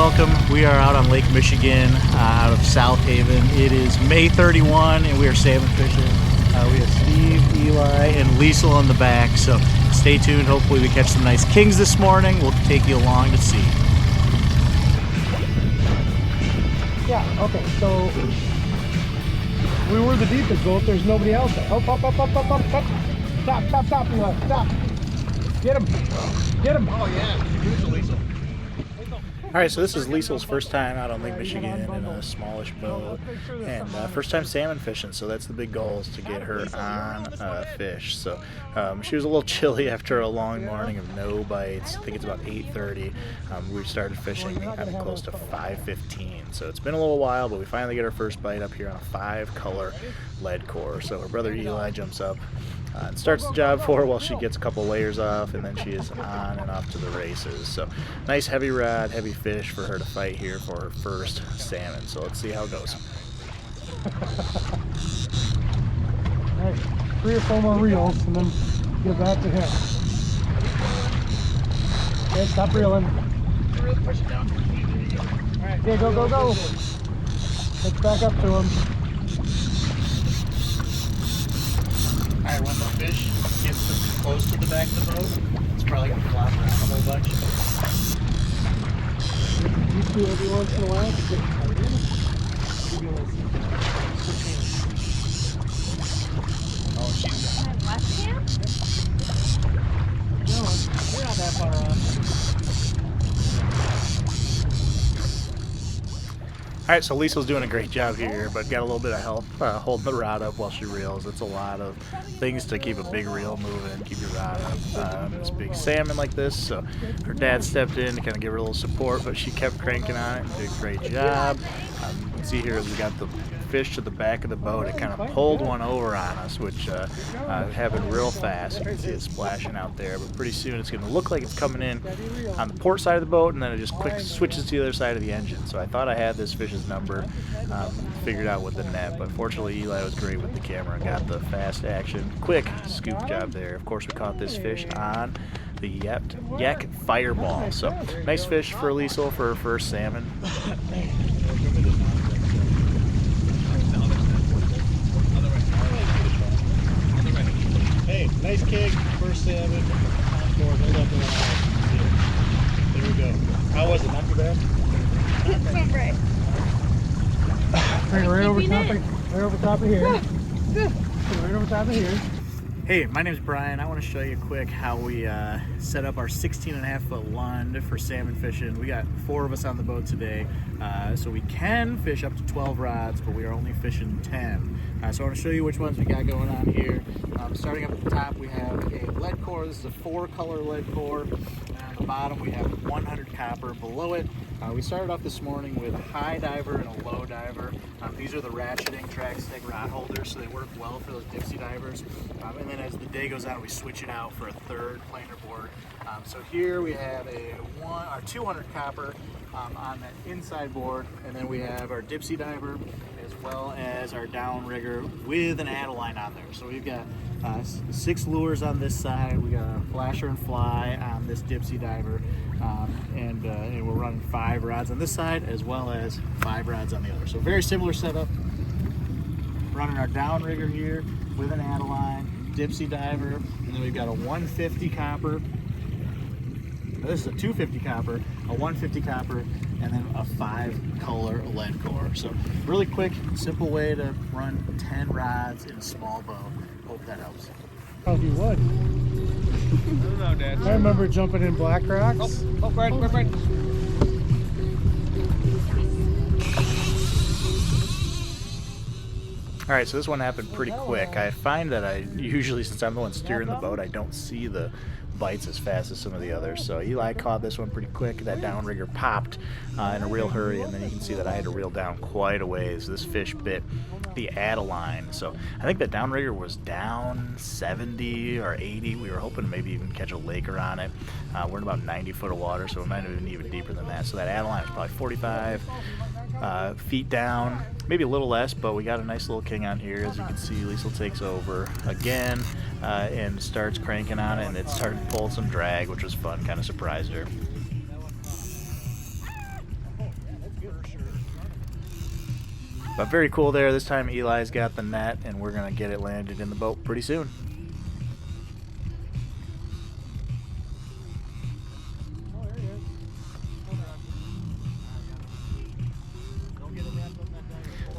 welcome. We are out on Lake Michigan, out of South Haven. It is May 31, and we are salmon fishing. We have Steve, Eli, and Liesel on the back, so stay tuned. Hopefully we catch some nice kings this morning. We'll take you along to see. Yeah, okay, so we were the deepest boat. There's nobody else there. Up, up, up, up, up, up, up. Stop, stop, stop, Eli, stop. Get him. Get him. Oh, yeah. Here's the Liesel. All right, so this is Liesel's first time out on Lake Michigan in a smallish boat, and first time salmon fishing, so that's the big goal, is to get her on fish. So she was a little chilly after a long morning of no bites. I think it's about 8:30. We started fishing close to 5:15, so it's been a little while, but we finally get our first bite up here on a 5-color lead core. So her brother Eli jumps up and starts the job for her while she gets a couple layers off, and then she is on and off to the races. So nice heavy rod, heavy fish for her to fight here for her first salmon. So let's see how it goes. All right, 3 or 4 more reels and then give that to him. Okay, stop reeling. Really push it down. All right, yeah, go, go, go. Let's back up to him. Alright, when the fish gets close to the back of the boat, it's probably going to flop around a whole bunch. These two every once in a while to get tighter. Give you a little Oh, she's My left hand? no, we're not that far off. Alright, so Liesel's doing a great job here, but got a little bit of help holding the rod up while she reels. It's a lot of things to keep a big reel moving, keep your rod up. This big salmon like this, so her dad stepped in to kind of give her a little support, but she kept cranking on it and did a great job. You can see here we got the fish to the back of the boat. It kind of pulled one over on us, which happened real fast. You can see it splashing out there, but pretty soon it's going to look like it's coming in on the port side of the boat, and then it just quick switches to the other side of the engine. So I thought I had this fish's number figured out with the net, but fortunately Eli was great with the camera and got the fast action, quick scoop job there. Of course, we caught this fish on the Yak Fireball. So nice fish for Liesel for her first salmon. Hey, nice kick, first salmon. Hold up the line. There we go. How was it? Not too bad? Not right. Bring it right over top of here. Right over top of here. Hey, my name's Brian. I want to show you quick how we set up our 16.5-foot Lund for salmon fishing. We got 4 of us on the boat today, so we can fish up to 12 rods, but we are only fishing 10. So I want to show you which ones we got going on here. Starting up at the top, we have a lead core. This is a 4-color lead core. On the bottom, we have 100 copper. Below it, we started off this morning with a high diver and a low diver. These are the ratcheting track stick rod holders, so they work well for those dipsy divers. And then as the day goes on, we switch it out for a 3rd planer board. So here we have our 200 copper on that inside board, and then we have our dipsy diver as well as our downrigger with an Adeline on there. So we've got 6 lures on this side. We got a flasher and fly on this dipsy diver, and we're running 5 rods on this side as well as 5 rods on the other. So very similar setup. Running our downrigger here with an Adeline, dipsy diver, and then we've got a 150 copper. This is a 250 copper, a 150 copper, and then a 5-color lead core. So really quick, simple way to run 10 rods in a small boat. Hope that helps. Oh, you would. I don't know, Dad. I remember jumping in Black Rocks. Oh, right. All right, so this one happened pretty quick. I find that I usually, since I'm the one steering the boat, I don't see the bites as fast as some of the others. So Eli caught this one pretty quick. That downrigger popped in a real hurry, and then you can see that I had to reel down quite a ways. This fish bit the Adeline. So I think that downrigger was down 70 or 80. We were hoping to maybe even catch a laker on it. We're in about 90 foot of water, so it might have been even deeper than that. So that Adeline was probably 45 feet down, maybe a little less, but we got a nice little king on here. As you can see, Liesel takes over again and starts cranking on it, and it started to pull some drag, which was fun, kind of surprised her. But very cool there. This time Eli's got the net, and we're going to get it landed in the boat pretty soon.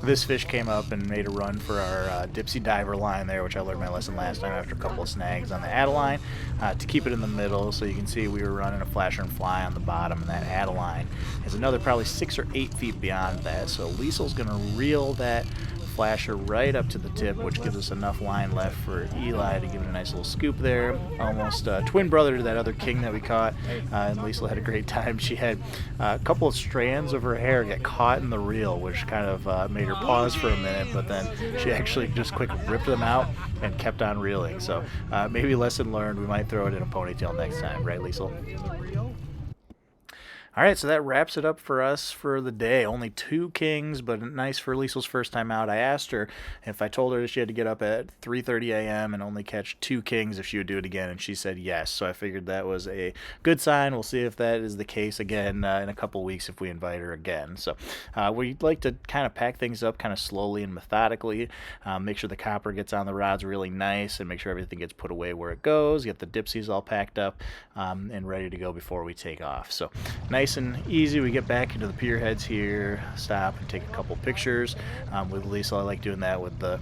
This fish came up and made a run for our dipsy diver line there, which I learned my lesson last time after a couple of snags on the Adeline, to keep it in the middle. So you can see we were running a flasher and fly on the bottom, and that Adeline is another probably 6 or 8 feet beyond that. So Liesel's going to reel that flasher right up to the tip, which gives us enough line left for Eli to give it a nice little scoop there. Almost twin brother to that other king that we caught, and Liesel had a great time. She had a couple of strands of her hair get caught in the reel, which kind of made her pause for a minute, but then she actually just quick ripped them out and kept on reeling. So maybe lesson learned, we might throw it in a ponytail next time, right, Liesel? All right, so that wraps it up for us for the day. Only 2 kings, but nice for Liesel's first time out. I asked her if I told her that she had to get up at 3:30 a.m. and only catch 2 kings if she would do it again, and she said yes. So I figured that was a good sign. We'll see if that is the case again in a couple weeks if we invite her again. So we'd like to kind of pack things up kind of slowly and methodically, make sure the copper gets on the rods really nice, and make sure everything gets put away where it goes, get the dipsies all packed up and ready to go before we take off. So nice and easy. We get back into the pier heads here, stop and take a couple pictures with Liesel. I like doing that with the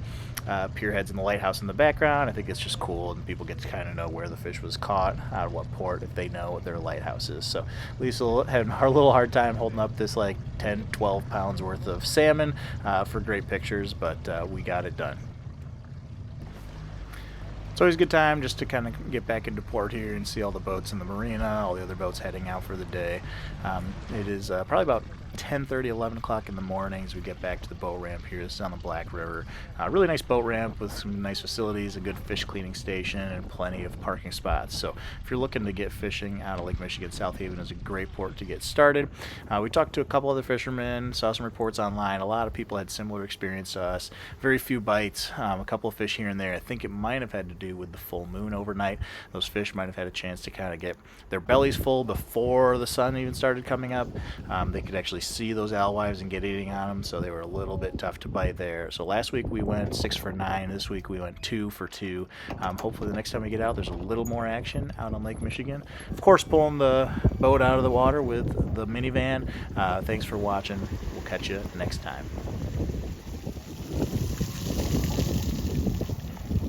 pier heads and the lighthouse in the background. I think it's just cool, and people get to kind of know where the fish was caught, out of what port, if they know what their lighthouse is. So Liesel had a little hard time holding up this like 10-12 pounds worth of salmon for great pictures, but we got it done. It's always a good time just to kind of get back into port here and see all the boats in the marina, all the other boats heading out for the day. It is probably about 10:30, 11 o'clock in the morning as we get back to the boat ramp here. This is on the Black River. Really nice boat ramp with some nice facilities, a good fish cleaning station, and plenty of parking spots. So if you're looking to get fishing out of Lake Michigan, South Haven is a great port to get started. We talked to a couple other fishermen, saw some reports online. A lot of people had similar experience to us. Very few bites, a couple of fish here and there. I think it might have had to do with the full moon overnight. Those fish might have had a chance to kind of get their bellies full before the sun even started coming up. They could actually see those alewives and get eating on them, so they were a little bit tough to bite there. So last week we went 6 for 9. This week we went 2 for 2. Hopefully the next time we get out there's a little more action out on Lake Michigan. Of course, pulling the boat out of the water with the minivan. Thanks for watching. We'll catch you next time.